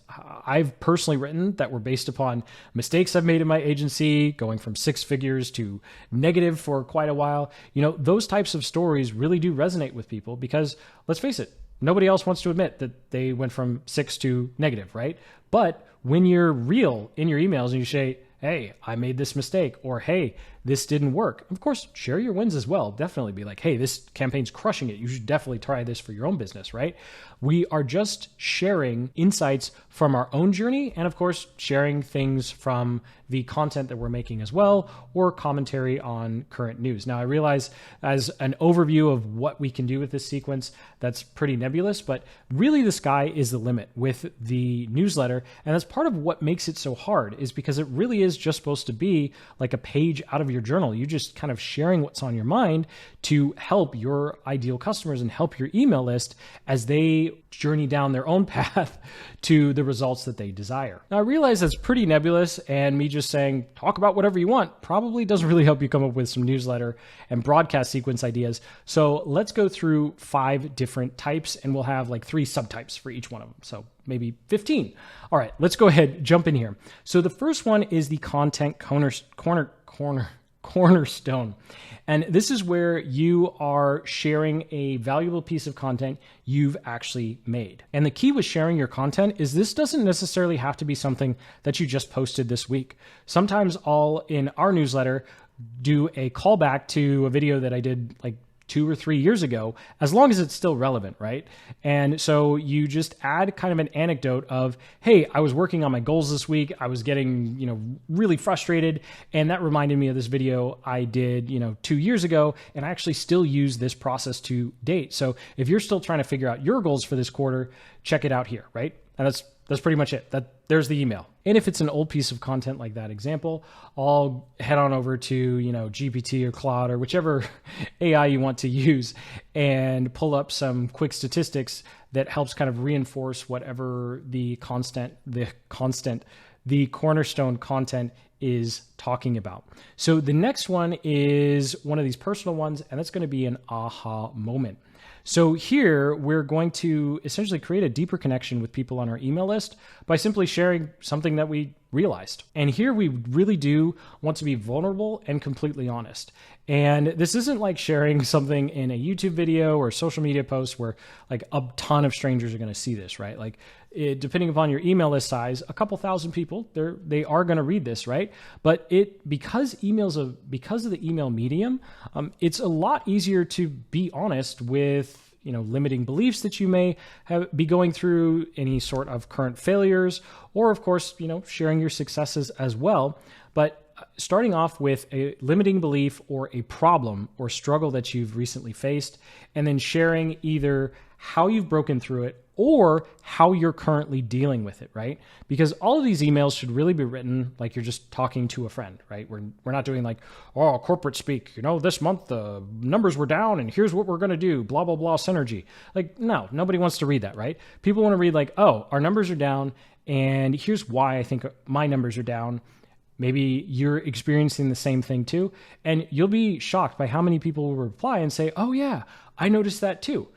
I've personally written that were based upon mistakes I've made in my agency, going from 6 figures to negative for quite a while, those types of stories really do resonate with people because let's face it, nobody else wants to admit that they went from 6 to negative, right? But when you're real in your emails and you say, hey, I made this mistake, or hey, this didn't work. Of course, share your wins as well. Definitely be like, hey, this campaign's crushing it. You should definitely try this for your own business, right? We are just sharing insights from our own journey and of course, sharing things from the content that we're making as well, or commentary on current news. Now, I realize as an overview of what we can do with this sequence, that's pretty nebulous, but really the sky is the limit with the newsletter. And that's part of what makes it so hard is because it really is just supposed to be like a page out of your journal. You just kind of sharing what's on your mind to help your ideal customers and help your email list as they journey down their own path to the results that they desire. Now, I realize that's pretty nebulous, and me just saying, talk about whatever you want probably doesn't really help you come up with some newsletter and broadcast sequence ideas. So let's go through 5 different types, and we'll have like 3 subtypes for each one of them. So maybe 15. All right, let's go ahead, jump in here. So the first one is the content cornerstone. And this is where you are sharing a valuable piece of content you've actually made. And the key with sharing your content is this doesn't necessarily have to be something that you just posted this week. Sometimes I'll, in our newsletter, do a callback to a video that I did like 2 or 3 years ago, as long as it's still relevant, right? And so you just add kind of an anecdote of, hey, I was working on my goals this week. I was getting, really frustrated. And that reminded me of this video I did, 2 years ago. And I actually still use this process to date. So if you're still trying to figure out your goals for this quarter, check it out here, right? And that's pretty much it. There's the email. And if it's an old piece of content like that example, I'll head on over to, GPT or Claude or whichever AI you want to use and pull up some quick statistics that helps kind of reinforce whatever the cornerstone content is talking about. So the next one is one of these personal ones, and that's going to be an aha moment. So here we're going to essentially create a deeper connection with people on our email list by simply sharing something that we realized. And here we really do want to be vulnerable and completely honest. And this isn't like sharing something in a YouTube video or social media post where like a ton of strangers are going to see this, right? Like depending upon your email list size, a couple thousand people, they are going to read this, right? But because of the email medium, it's a lot easier to be honest with limiting beliefs that you may be going through, any sort of current failures, or of course, sharing your successes as well. But starting off with a limiting belief or a problem or struggle that you've recently faced, and then sharing either how you've broken through it or how you're currently dealing with it, right? Because all of these emails should really be written like you're just talking to a friend, right? We're not doing like, oh, corporate speak, this month the numbers were down and here's what we're going to do, blah, blah, blah, synergy. Like, no, nobody wants to read that, right? People want to read like, oh, our numbers are down and here's why I think my numbers are down. Maybe you're experiencing the same thing too. And you'll be shocked by how many people will reply and say, oh yeah, I noticed that too.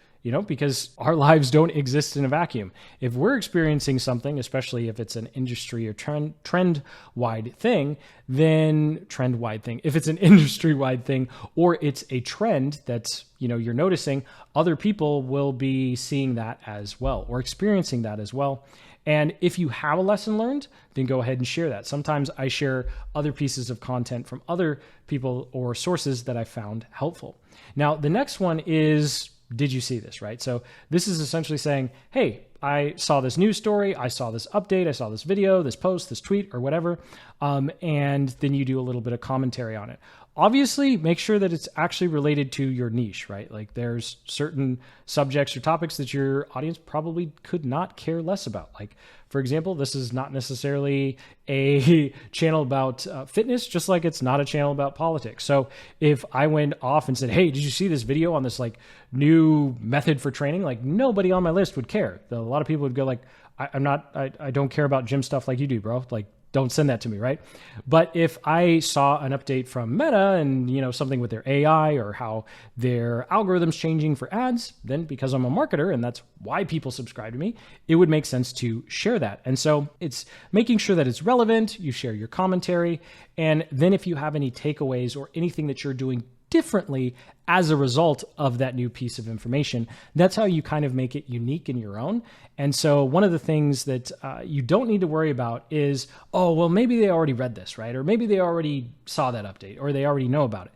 Because our lives don't exist in a vacuum. If we're experiencing something, especially if it's an industry or trend-wide thing, if it's an industry-wide thing, or it's a trend that's, you're noticing, other people will be seeing that as well, or experiencing that as well. And if you have a lesson learned, then go ahead and share that. Sometimes I share other pieces of content from other people or sources that I found helpful. Now, the next one is, did you see this, right? So this is essentially saying, hey, I saw this news story, I saw this update, I saw this video, this post, this tweet, or whatever. And then you do a little bit of commentary on it. Obviously, make sure that it's actually related to your niche, right? Like there's certain subjects or topics that your audience probably could not care less about. Like, for example, this is not necessarily a channel about fitness, just like it's not a channel about politics. So if I went off and said, hey, did you see this video on this like new method for training? Like nobody on my list would care. A lot of people would go like, I don't care about gym stuff like you do, bro. Like, don't send that to me, right? But if I saw an update from Meta and, something with their AI or how their algorithm's changing for ads, then because I'm a marketer and that's why people subscribe to me, it would make sense to share that. And so it's making sure that it's relevant, you share your commentary, and then if you have any takeaways or anything that you're doing differently as a result of that new piece of information, that's how you kind of make it unique in your own. And so one of the things that you don't need to worry about is, oh, well, maybe they already read this, right? Or maybe they already saw that update or they already know about it.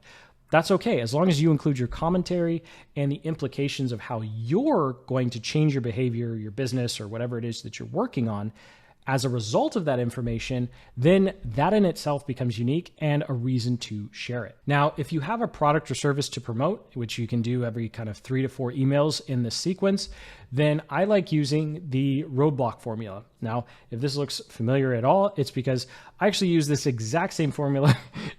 That's okay. As long as you include your commentary and the implications of how you're going to change your behavior, your business, or whatever it is that you're working on, as a result of that information, then that in itself becomes unique and a reason to share it. Now, if you have a product or service to promote, which you can do every kind of 3 to 4 emails in this sequence, then I like using the roadblock formula. Now, if this looks familiar at all, it's because I actually use this exact same formula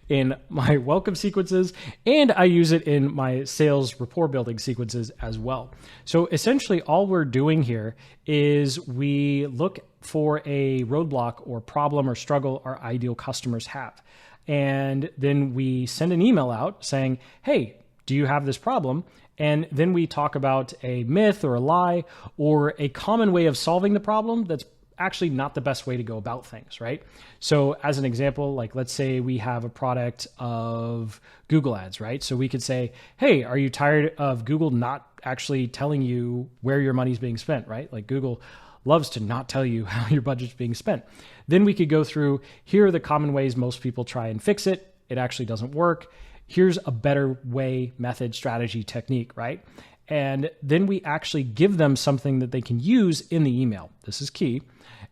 in my welcome sequences, and I use it in my sales rapport building sequences as well. So essentially all we're doing here is we look for a roadblock or problem or struggle our ideal customers have. And then we send an email out saying, hey, do you have this problem? And then we talk about a myth or a lie or a common way of solving the problem that's actually not the best way to go about things, right? So as an example, like let's say we have a product of Google ads, right? So we could say, hey, are you tired of Google not actually telling you where your money's being spent, right? Like Google loves to not tell you how your budget's being spent. Then we could go through, here are the common ways most people try and fix it. It actually doesn't work. Here's a better way, method, strategy, technique, right? And then we actually give them something that they can use in the email. This is key.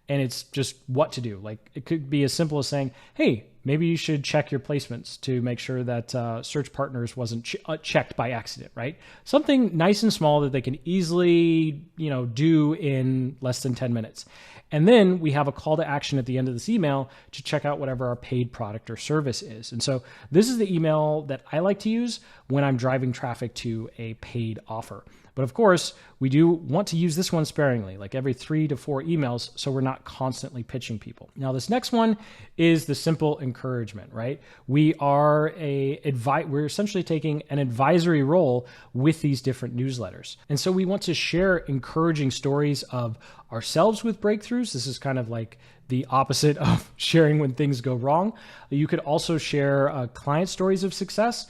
And it's just what to do. Like it could be as simple as saying, hey, maybe you should check your placements to make sure that search partners wasn't checked by accident, right? Something nice and small that they can easily, do in less than 10 minutes. And then we have a call to action at the end of this email to check out whatever our paid product or service is. And so this is the email that I like to use when I'm driving traffic to a paid offer. But of course, we do want to use this one sparingly, like every 3 to 4 emails, so we're not constantly pitching people. Now, this next one is the simple encouragement, right? We're essentially taking an advisory role with these different newsletters. And so we want to share encouraging stories of ourselves with breakthroughs. This is kind of like the opposite of sharing when things go wrong. You could also share client stories of success.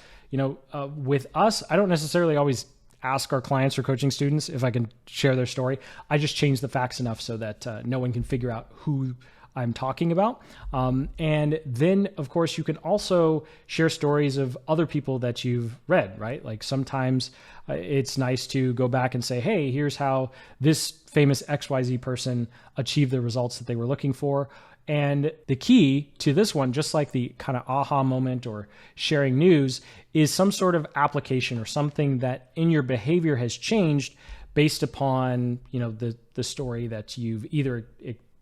With us, I don't necessarily always ask our clients or coaching students if I can share their story. I just change the facts enough so that no one can figure out who I'm talking about. And then, of course, you can also share stories of other people that you've read, right? Like sometimes it's nice to go back and say, hey, here's how this famous XYZ person achieved the results that they were looking for. And the key to this one, just like the kind of aha moment or sharing news, is some sort of application or something that in your behavior has changed based upon, the story that you've either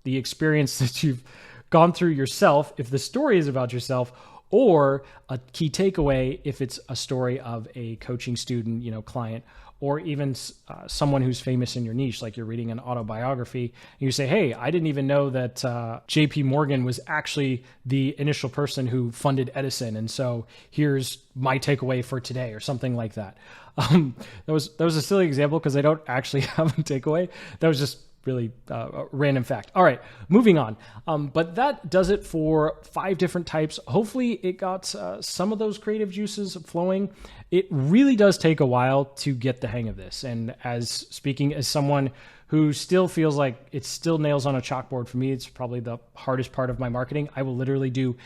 the experience that you've gone through yourself, if the story is about yourself, or a key takeaway if it's a story of a coaching student, client, or even someone who's famous in your niche, like you're reading an autobiography and you say, hey, I didn't even know that JP Morgan was actually the initial person who funded Edison. And so here's my takeaway for today, or something like that. That was a silly example because I don't actually have a takeaway. That was just really a random fact. All right, moving on. But that does it for 5 different types. Hopefully it got some of those creative juices flowing. It really does take a while to get the hang of this. And speaking as someone who still feels like it's still nails on a chalkboard, for me, it's probably the hardest part of my marketing. I will literally do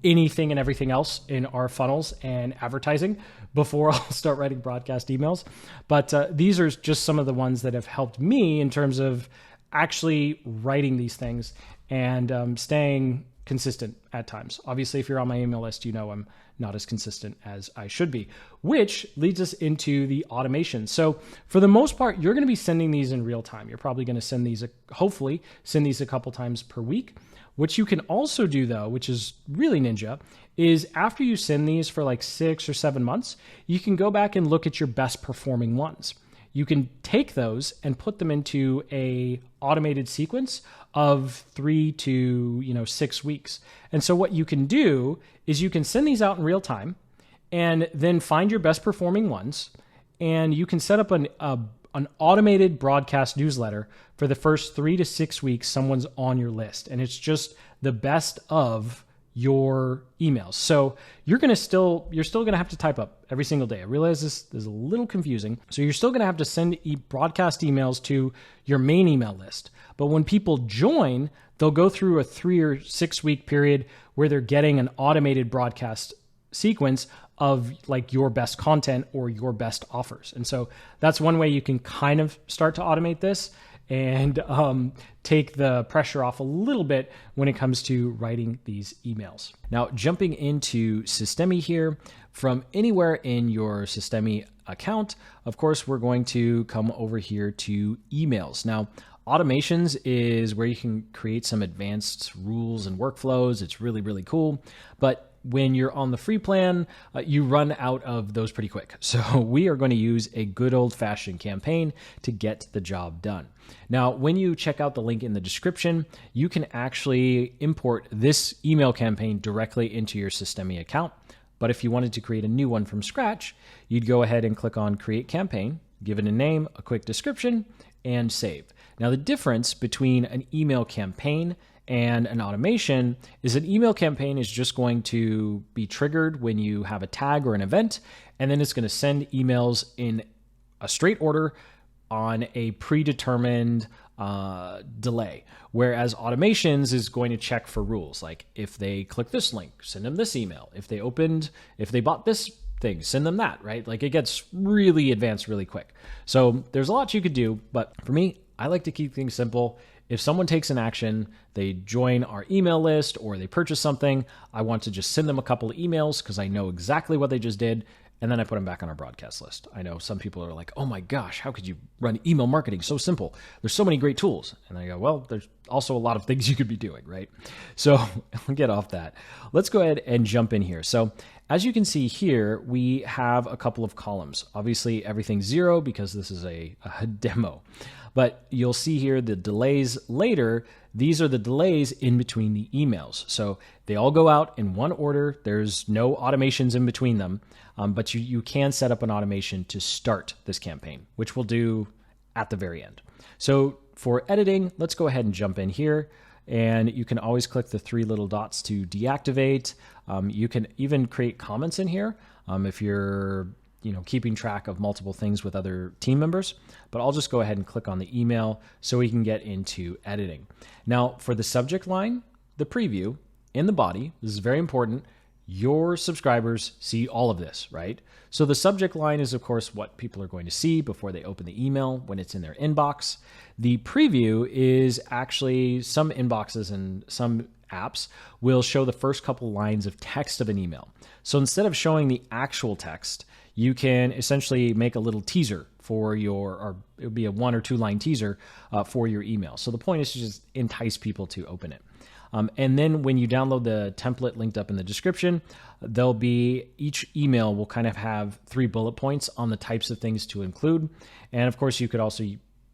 anything and everything else in our funnels and advertising before I'll start writing broadcast emails. But these are just some of the ones that have helped me in terms of actually writing these things and staying consistent at times. Obviously, if you're on my email list, you know I'm not as consistent as I should be, which leads us into the automation. So for the most part, you're going to be sending these in real time. You're probably going to send these, hopefully send these a couple times per week. What you can also do though, which is really ninja, is after you send these for like 6 or 7 months, you can go back and look at your best performing ones. You can take those and put them into a automated sequence of 3 to 6 weeks. And so what you can do is you can send these out in real time and then find your best performing ones. And you can set up an automated broadcast newsletter for the first 3 to 6 weeks someone's on your list. And it's just the best of your emails. So you're still going to have to type up every single day. I realize this is a little confusing. So you're still going to have to send broadcast emails to your main email list. But when people join, they'll go through a 3 or 6 week period where they're getting an automated broadcast sequence of like your best content or your best offers. And so that's one way you can kind of start to automate this and take the pressure off a little bit when it comes to writing these emails. Now, jumping into Systemi here, from anywhere in your Systemi account, of course, we're going to come over here to emails. Now, automations is where you can create some advanced rules and workflows. It's really, really cool. But when you're on the free plan, you run out of those pretty quick. So we are going to use a good old-fashioned campaign to get the job done. Now, when you check out the link in the description, you can actually import this email campaign directly into your Systemi account. But if you wanted to create a new one from scratch, you'd go ahead and click on Create Campaign, give it a name, a quick description, and save. Now, the difference between an email campaign and an automation is an email campaign is just going to be triggered when you have a tag or an event, and then it's going to send emails in a straight order on a predetermined delay. Whereas automations is going to check for rules, like if they click this link, send them this email. If they bought this thing, send them that, right? Like it gets really advanced really quick. So there's a lot you could do, but for me, I like to keep things simple. If someone takes an action, they join our email list or they purchase something, I want to just send them a couple of emails because I know exactly what they just did, and then I put them back on our broadcast list. I know some people are like, oh my gosh, how could you run email marketing so simple? There's so many great tools. And I go, well, there's also a lot of things you could be doing, right? So get off that. Let's go ahead and jump in here. So as you can see here, we have a couple of columns. Obviously, everything's 0 because this is a demo. But you'll see here the delays later. These are the delays in between the emails. So they all go out in one order. There's no automations in between them, but you can set up an automation to start this campaign, which we'll do at the very end. So for editing, let's go ahead and jump in here. And you can always click the 3 little dots to deactivate. You can even create comments in here if you're keeping track of multiple things with other team members, but I'll just go ahead and click on the email so we can get into editing. Now for the subject line, the preview, in the body, this is very important, your subscribers see all of this, right? So the subject line is of course what people are going to see before they open the email when it's in their inbox. The preview is actually some inboxes and some apps will show the first couple lines of text of an email. So instead of showing the actual text, you can essentially make a little teaser for or it would be a 1 or 2 line teaser for your email. So the point is to just entice people to open it. And then when you download the template linked up in the description, each email will kind of have 3 bullet points on the types of things to include. And of course, you could also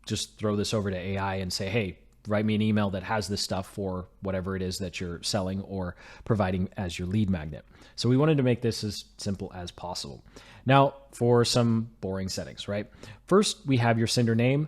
just throw this over to AI and say, hey, write me an email that has this stuff for whatever it is that you're selling or providing as your lead magnet. So we wanted to make this as simple as possible. Now for some boring settings, right? First, we have your sender name.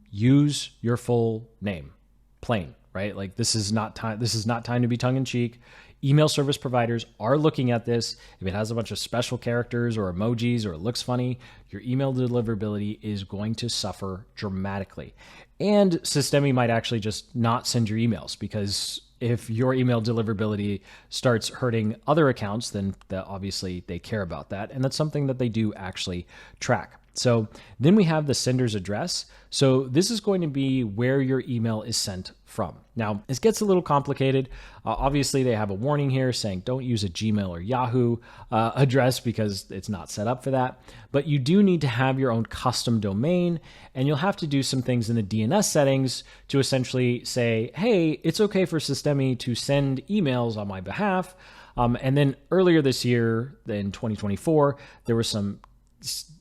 Use your full name, plain, right? Like this is not time to be tongue in cheek. Email service providers are looking at this. If it has a bunch of special characters or emojis or it looks funny, your email deliverability is going to suffer dramatically. And Systemi might actually just not send your emails because if your email deliverability starts hurting other accounts, then obviously they care about that. And that's something that they do actually track. So then we have the sender's address. So this is going to be where your email is sent from. Now, this gets a little complicated. Obviously, they have a warning here saying don't use a Gmail or Yahoo address because it's not set up for that. But you do need to have your own custom domain, and you'll have to do some things in the DNS settings to essentially say, hey, it's okay for Systemi to send emails on my behalf. And then earlier this year, in 2024, there were some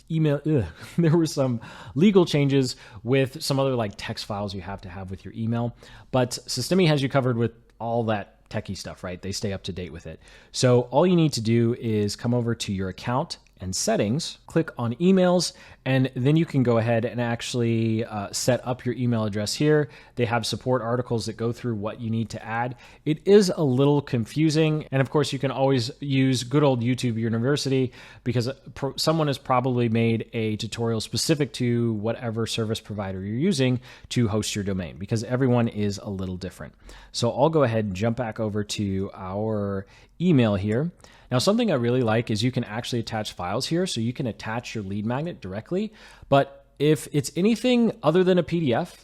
there were some legal changes with some other like text files you have to have with your email, but Systemi has you covered with all that techie stuff, right? They stay up to date with it. So all you need to do is come over to your account and settings, click on emails, and then you can go ahead and actually set up your email address here. They have support articles that go through what you need to add. It is a little confusing. And of course, you can always use good old YouTube University because someone has probably made a tutorial specific to whatever service provider you're using to host your domain, because everyone is a little different. So I'll go ahead and jump back over to our email here. Now, something I really like is you can actually attach files here, so you can attach your lead magnet directly. But if it's anything other than a PDF,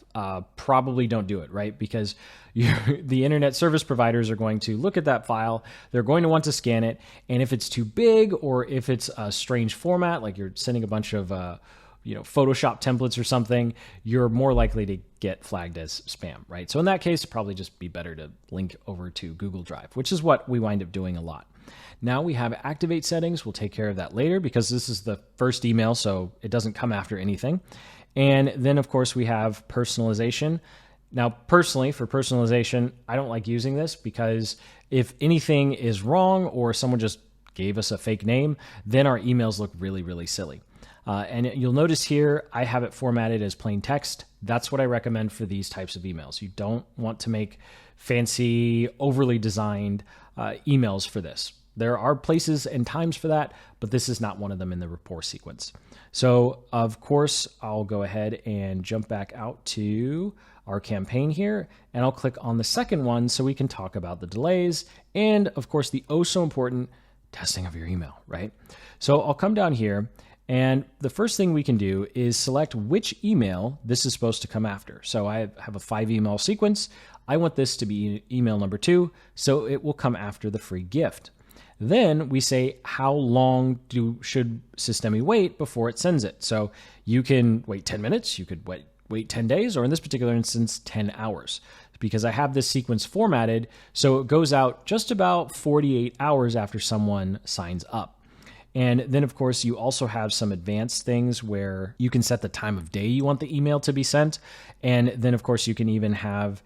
probably don't do it, right? Because the internet service providers are going to look at that file, they're going to want to scan it, and if it's too big or if it's a strange format, like you're sending a bunch of Photoshop templates or something, you're more likely to get flagged as spam, right? So in that case, it'd probably just be better to link over to Google Drive, which is what we wind up doing a lot. Now we have activate settings. We'll take care of that later because this is the first email, so it doesn't come after anything. And then, of course, we have personalization. Now, personally, for personalization, I don't like using this because if anything is wrong or someone just gave us a fake name, then our emails look really, really silly. And you'll notice here, I have it formatted as plain text. That's what I recommend for these types of emails. You don't want to make fancy, overly designed emails for this. There are places and times for that, but this is not one of them in the Rapport sequence. So, of course, I'll go ahead and jump back out to our campaign here, and I'll click on the second one so we can talk about the delays and, of course, the oh so important testing of your email, right? So I'll come down here, and the first thing we can do is select which email this is supposed to come after. So I have a 5-email sequence. I want this to be email number 2, so it will come after the free gift. Then we say how long should Systemi wait before it sends it. So you can wait 10 minutes, you could wait 10 days, or in this particular instance, 10 hours. Because I have this sequence formatted, so it goes out just about 48 hours after someone signs up. And then, of course, you also have some advanced things where you can set the time of day you want the email to be sent. And then, of course, you can even have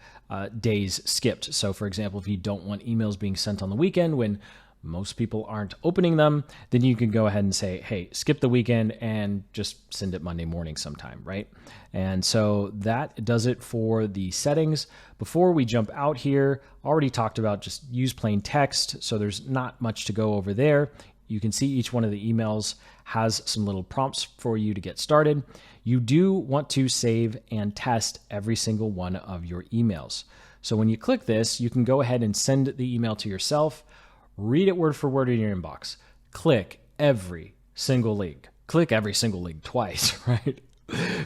days skipped. So, for example, if you don't want emails being sent on the weekend when most people aren't opening them, then you can go ahead and say, hey, skip the weekend and just send it Monday morning sometime, right? And so that does it for the settings. Before we jump out here, already talked about just use plain text, so there's not much to go over there. You can see each one of the emails has some little prompts for you to get started. You do want to save and test every single one of your emails. So when you click this, you can go ahead and send the email to yourself, read it word for word in your inbox, click every single link. Click every single link twice, right?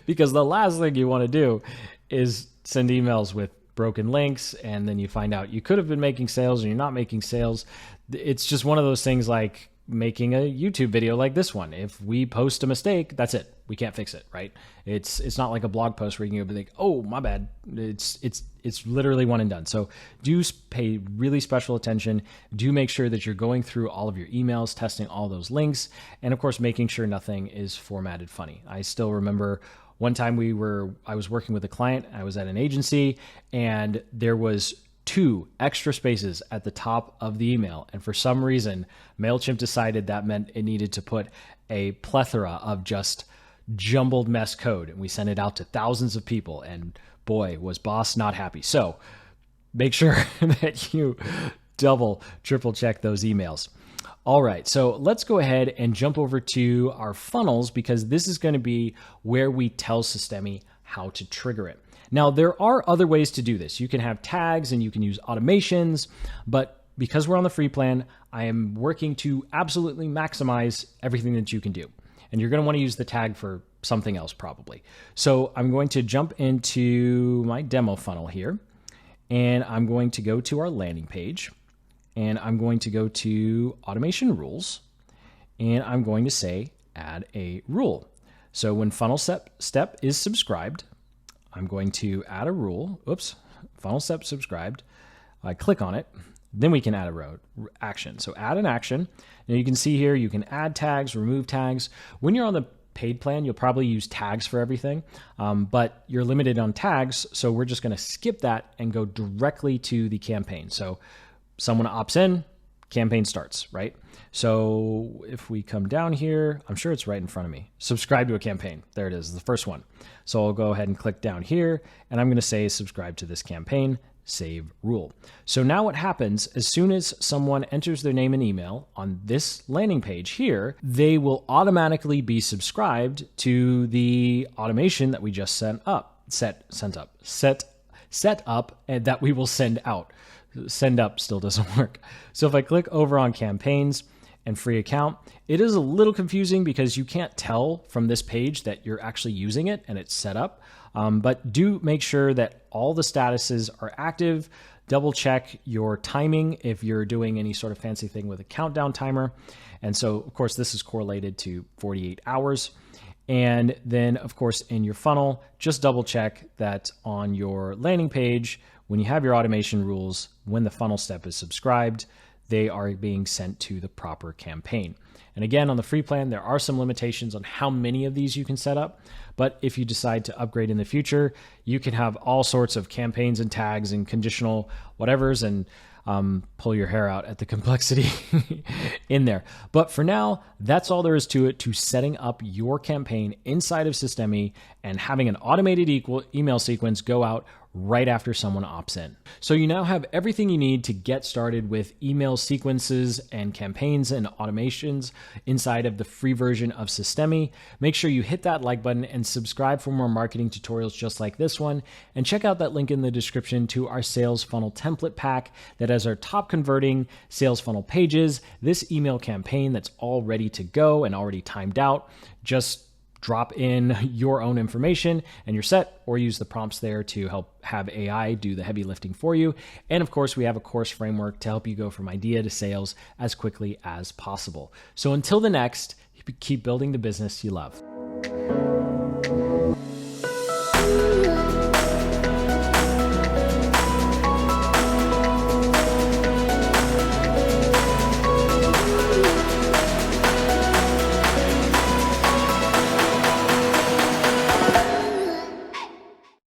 Because the last thing you want to do is send emails with broken links, and then you find out you could have been making sales and you're not making sales. It's just one of those things like making a YouTube video like this one. If we post a mistake, that's it. We can't fix it, right? It's not like a blog post where you can go think, oh, my bad. It's literally one and done. So do pay really special attention. Do make sure that you're going through all of your emails, testing all those links, and of course, making sure nothing is formatted funny. I still remember one time I was working with a client. I was at an agency, and there was 2 extra spaces at the top of the email. And for some reason, MailChimp decided that meant it needed to put a plethora of just jumbled mess code. And we sent it out to thousands of people. And boy, was boss not happy. So make sure that you double, triple check those emails. All right, so let's go ahead and jump over to our funnels, because this is going to be where we tell Systemi how to trigger it. Now, there are other ways to do this. You can have tags and you can use automations, but because we're on the free plan, I am working to absolutely maximize everything that you can do. And you're going to want to use the tag for something else probably. So I'm going to jump into my demo funnel here, and I'm going to go to our landing page, and I'm going to go to automation rules, and I'm going to say add a rule. So when funnel step is subscribed, I'm going to add a rule. Oops, funnel step subscribed. I click on it. Then we can add a action. So add an action. Now you can see here, you can add tags, remove tags. When you're on the paid plan, you'll probably use tags for everything, but you're limited on tags. So we're just going to skip that and go directly to the campaign. So someone opts in, campaign starts, right? So if we come down here, I'm sure it's right in front of me. Subscribe to a campaign. There it is, the first one. So I'll go ahead and click down here, and I'm going to say subscribe to this campaign, save rule. So now what happens, as soon as someone enters their name and email on this landing page here, they will automatically be subscribed to the automation that we just set up, and that we will send out. Send up still doesn't work. So if I click over on campaigns and free account, it is a little confusing because you can't tell from this page that you're actually using it and it's set up. But do make sure that all the statuses are active. Double check your timing if you're doing any sort of fancy thing with a countdown timer. And so, of course, this is correlated to 48 hours. And then, of course, in your funnel, just double check that on your landing page, when you have your automation rules, when the funnel step is subscribed, they are being sent to the proper campaign. And again, on the free plan, there are some limitations on how many of these you can set up. But if you decide to upgrade in the future, you can have all sorts of campaigns and tags and conditional whatevers and pull your hair out at the complexity in there. But for now, that's all there is to it, to setting up your campaign inside of Systemi and having an automated email sequence go out right after someone opts in. So you now have everything you need to get started with email sequences and campaigns and automations inside of the free version of Systemi. Make sure you hit that like button and subscribe for more marketing tutorials just like this one. And check out that link in the description to our sales funnel template pack that has our top converting sales funnel pages, this email campaign that's all ready to go and already timed out. Just drop in your own information and you're set, or use the prompts there to help have AI do the heavy lifting for you. And of course, we have a course framework to help you go from idea to sales as quickly as possible. So until the next, keep building the business you love.